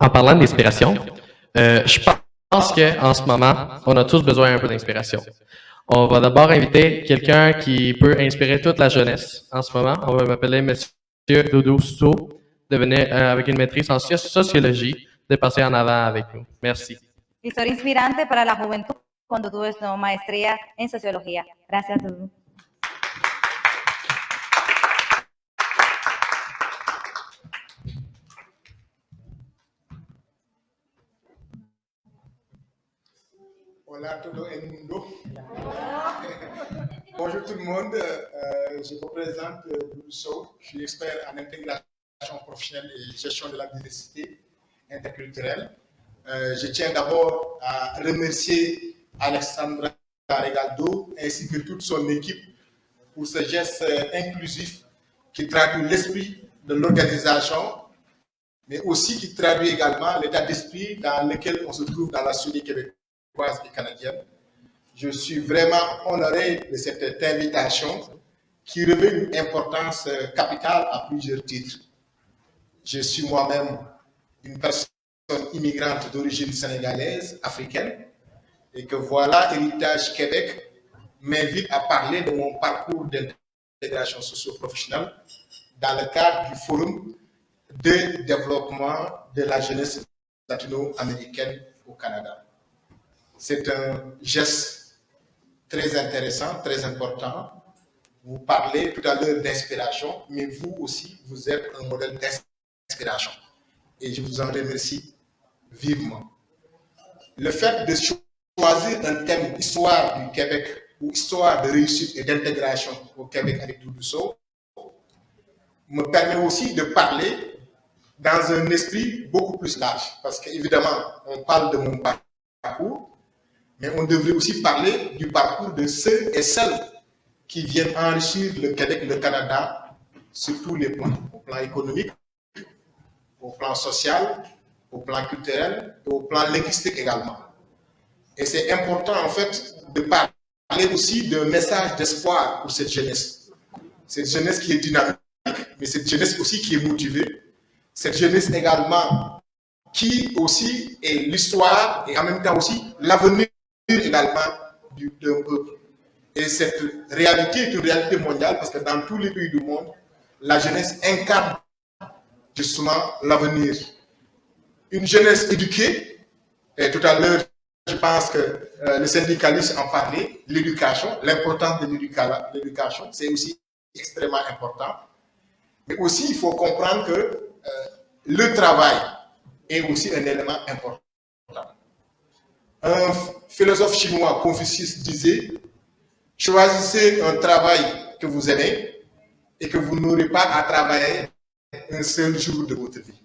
En parlant d'inspiration, je pense qu'en ce moment, on a tous besoin un peu d'inspiration. On va d'abord inviter quelqu'un qui peut inspirer toute la jeunesse en ce moment. On va m'appeler Monsieur Doudou Souto, de venir avec une maîtrise en sociologie, de passer en avant avec nous. Merci. Historia inspirante para la juventud cuando tuve una maestría en sociología. Gracias, Doudou. Hola todo el mundo. Bonjour tout le monde. Je vous présente Doudou Sow. Je suis expert en intégration professionnelle et gestion de la diversité interculturelle. Je tiens d'abord à remercier Alexandra Regaldo ainsi que toute son équipe pour ce geste inclusif qui traduit l'esprit de l'organisation, mais aussi qui traduit également l'état d'esprit dans lequel on se trouve dans la société québécoise et canadienne. Je suis vraiment honoré de cette invitation qui revêt une importance capitale à plusieurs titres. Je suis moi-même une personne immigrante d'origine sénégalaise, africaine, et que voilà, Héritage Québec m'invite à parler de mon parcours d'intégration socio-professionnelle dans le cadre du Forum de développement de la jeunesse latino-américaine au Canada. C'est un geste très intéressant, très important. Vous parlez tout à l'heure d'inspiration, mais vous aussi, vous êtes un modèle d'inspiration. Et je vous en remercie vivement. Le fait de choisir un thème histoire du Québec ou histoire de réussite et d'intégration au Québec avec Doudou Sow me permet aussi de parler dans un esprit beaucoup plus large. Parce qu'évidemment, on parle de mon parcours, mais on devrait aussi parler du parcours de ceux et celles qui viennent enrichir le Québec, le Canada, sur tous les plans, au plan économique, au plan social, au plan culturel et au plan linguistique également. Et c'est important en fait de parler aussi d'un message d'espoir pour cette jeunesse. Cette jeunesse qui est dynamique, mais cette jeunesse aussi qui est motivée. Cette jeunesse également qui aussi est l'histoire et en même temps aussi l'avenir également d'un peuple. Et cette réalité est une réalité mondiale parce que dans tous les pays du monde, la jeunesse incarne justement l'avenir. Une jeunesse éduquée, et tout à l'heure, je pense que le syndicaliste en parlait, l'éducation, l'importance de l'éducation, c'est aussi extrêmement important. Mais aussi, il faut comprendre que le travail est aussi un élément important. Un philosophe chinois, Confucius, disait « Choisissez un travail que vous aimez et que vous n'aurez pas à travailler un seul jour de votre vie. »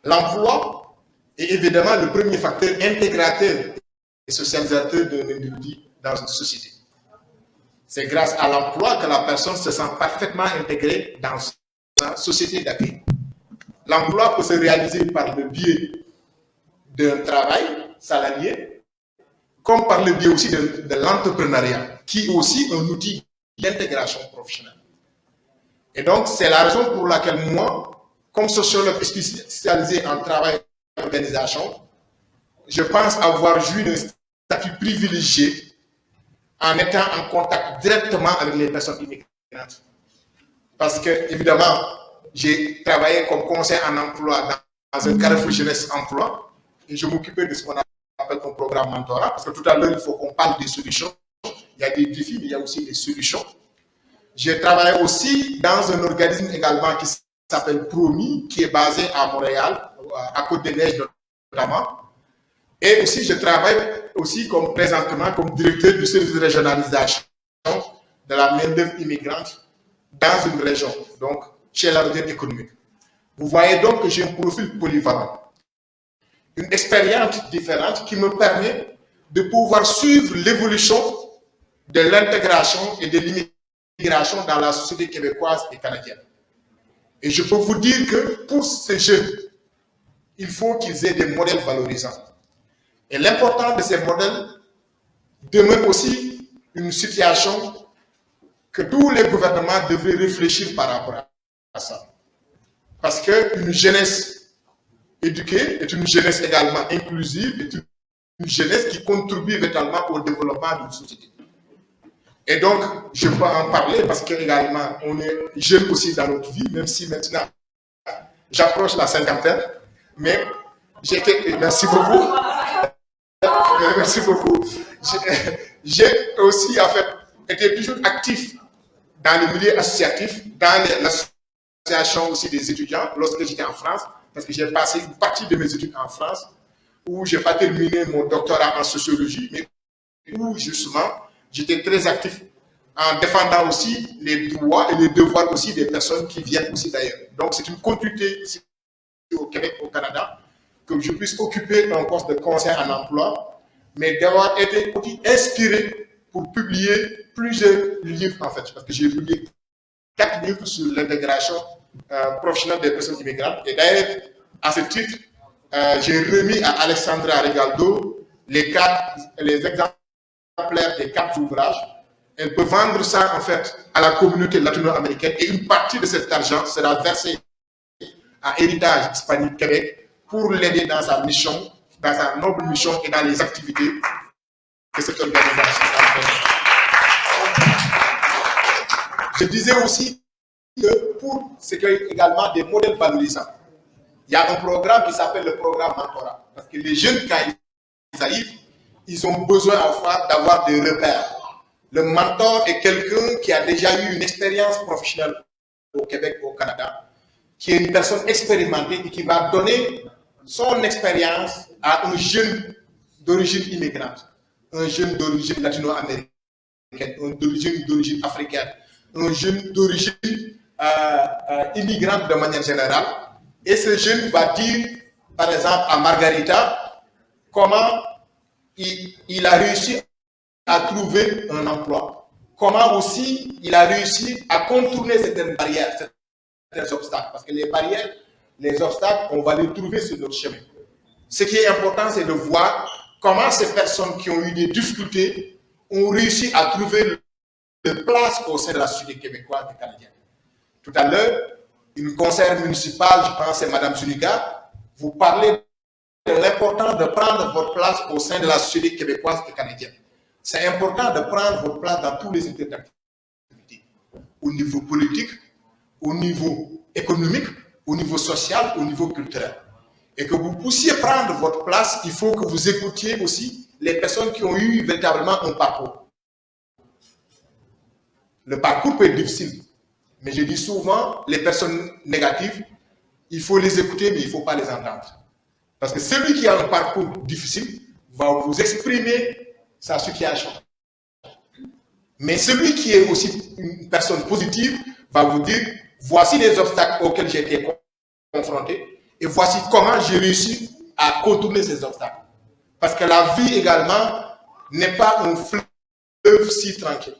L'emploi est évidemment le premier facteur intégrateur et socialisateur d'un individu dans une société. C'est grâce à l'emploi que la personne se sent parfaitement intégrée dans sa société d'accueil. L'emploi peut se réaliser par le biais d'un travail salarié, comme par le biais aussi de l'entrepreneuriat, qui est aussi un outil d'intégration professionnelle. Et donc, c'est la raison pour laquelle moi, comme sociologue spécialisé en travail et organisation, je pense avoir joui d'un statut privilégié en étant en contact directement avec les personnes immigrantes. Parce que, évidemment, j'ai travaillé comme conseiller en emploi dans un carrefour jeunesse emploi et je m'occupais de ce qu'on appelle un programme mentorat. Parce que tout à l'heure, il faut qu'on parle des solutions. Il y a des défis, mais il y a aussi des solutions. J'ai travaillé aussi dans un organisme également qui s'appelle Promi, qui est basé à Montréal, à Côte-des-Neiges notamment. Et aussi, je travaille aussi présentement comme directeur du service de régionalisation de la main-d'œuvre immigrante dans une région, donc chez la région économique. Vous voyez donc que j'ai un profil polyvalent, une expérience différente qui me permet de pouvoir suivre l'évolution de l'intégration et de l'immigration dans la société québécoise et canadienne. Et je peux vous dire que pour ces jeunes, il faut qu'ils aient des modèles valorisants. Et l'important de ces modèles demeure aussi une situation que tous les gouvernements devraient réfléchir par rapport à ça. Parce qu'une jeunesse éduquée, est une jeunesse également inclusive, est une jeunesse qui contribue véritablement au développement d'une société. Et donc, je peux en parler parce qu'également, on est jeune aussi dans notre vie, même si maintenant, j'approche la cinquantaine, mais j'étais, merci beaucoup, merci beaucoup, j'ai aussi, en fait, été toujours actif dans le milieu associatif, dans l'association aussi des étudiants, lorsque j'étais en France, parce que j'ai passé une partie de mes études en France, où je n'ai pas terminé mon doctorat en sociologie, mais où justement, j'étais très actif en défendant aussi les droits et les devoirs aussi des personnes qui viennent aussi d'ailleurs. Donc, c'est une continuité ici au Québec, au Canada, que je puisse occuper un poste de conseiller en emploi, mais d'avoir été aussi inspiré pour publier plusieurs livres, en fait, parce que j'ai publié 4 livres sur l'intégration professionnelle des personnes immigrantes. Et d'ailleurs, à ce titre, j'ai remis à Alexandra Regaldo les exemplaires des 4 ouvrages. Elle peut vendre ça, en fait, à la communauté latino-américaine et une partie de cet argent sera versée à Héritage Hispanique Québec pour l'aider dans sa mission, dans sa noble mission et dans les activités que cette organisation a. Je disais aussi que pour ce qui est également des modèles valorisants, il y a un programme qui s'appelle le programme Mentorat. Parce que les jeunes, quand ils arrivent, ils ont besoin d'avoir des repères. Le mentor est quelqu'un qui a déjà eu une expérience professionnelle au Québec, au Canada, qui est une personne expérimentée et qui va donner son expérience à un jeune d'origine immigrante, un jeune d'origine latino-américaine, un jeune d'origine africaine, un jeune d'origine immigrante de manière générale. Et ce jeune va dire, par exemple, à Margarita, comment il a réussi à trouver un emploi, comment aussi il a réussi à contourner certaines barrières, certains obstacles. Parce que les barrières, les obstacles, on va les trouver sur notre chemin. Ce qui est important, c'est de voir comment ces personnes qui ont eu des difficultés ont réussi à trouver une place au sein de la société québécoise et canadienne. Tout à l'heure, une conseillère municipale, je pense c'est Mme Zuniga, vous parlez de l'importance de prendre votre place au sein de la société québécoise et canadienne. C'est important de prendre votre place dans tous les secteurs d'activité, au niveau politique, au niveau économique, au niveau social, au niveau culturel. Et que vous puissiez prendre votre place, il faut que vous écoutiez aussi les personnes qui ont eu véritablement un parcours. Le parcours peut être difficile, mais je dis souvent, les personnes négatives, il faut les écouter, mais il ne faut pas les entendre. Parce que celui qui a un parcours difficile va vous exprimer sa situation. Mais celui qui est aussi une personne positive va vous dire, voici les obstacles auxquels j'ai été confronté et voici comment j'ai réussi à contourner ces obstacles. Parce que la vie également n'est pas un fleuve si tranquille.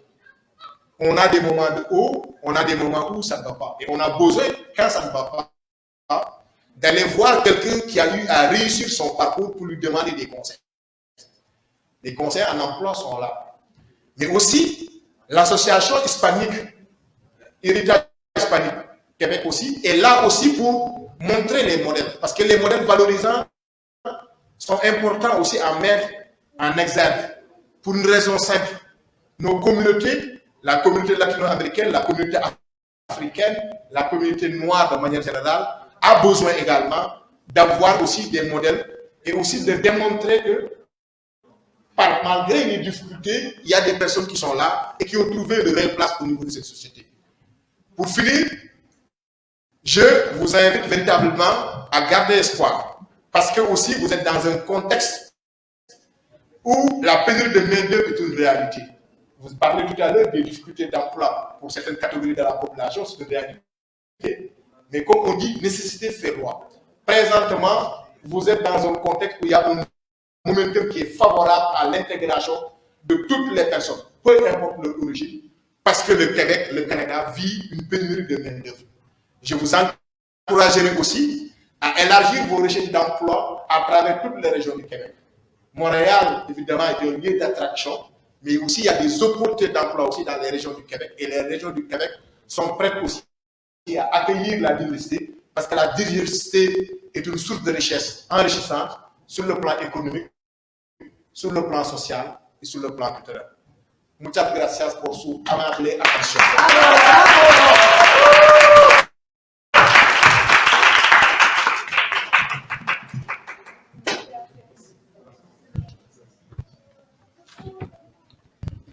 On a des moments de haut, on a des moments où ça ne va pas. Et on a besoin, quand ça ne va pas, d'aller voir quelqu'un qui a eu à réussir son parcours pour lui demander des conseils. Les conseils en emploi sont là. Mais aussi, l'association hispanique, Héritage Hispanique Québec aussi, est là aussi pour montrer les modèles. Parce que les modèles valorisants sont importants aussi à mettre en exergue. Pour une raison simple. Nos communautés, la communauté latino-américaine, la communauté africaine, la communauté noire de manière générale, a besoin également d'avoir aussi des modèles et aussi de démontrer que malgré les difficultés, il y a des personnes qui sont là et qui ont trouvé de réelles places au niveau de cette société. Pour finir, je vous invite véritablement à garder espoir. Parce que aussi, vous êtes dans un contexte où la pénurie de main-d'œuvre est une réalité. Vous parlez tout à l'heure des difficultés d'emploi pour certaines catégories de la population, c'est une réalité. Mais comme on dit, nécessité fait loi. Présentement, vous êtes dans un contexte où il y a un momentum qui est favorable à l'intégration de toutes les personnes, peu importe leur origine, parce que le Québec, le Canada vit une pénurie de main-d'œuvre. Je vous encouragerai aussi à élargir vos recherches d'emploi à travers toutes les régions du Québec. Montréal, évidemment, est un lieu d'attraction, mais aussi il y a des opportunités d'emploi aussi dans les régions du Québec. Et les régions du Québec sont prêtes aussi à accueillir la diversité, parce que la diversité est une source de richesse enrichissante sur le plan économique, sur le plan social et sur le plan culturel. Muchas gracias por su amable atención.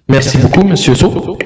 Merci beaucoup, Monsieur Sow.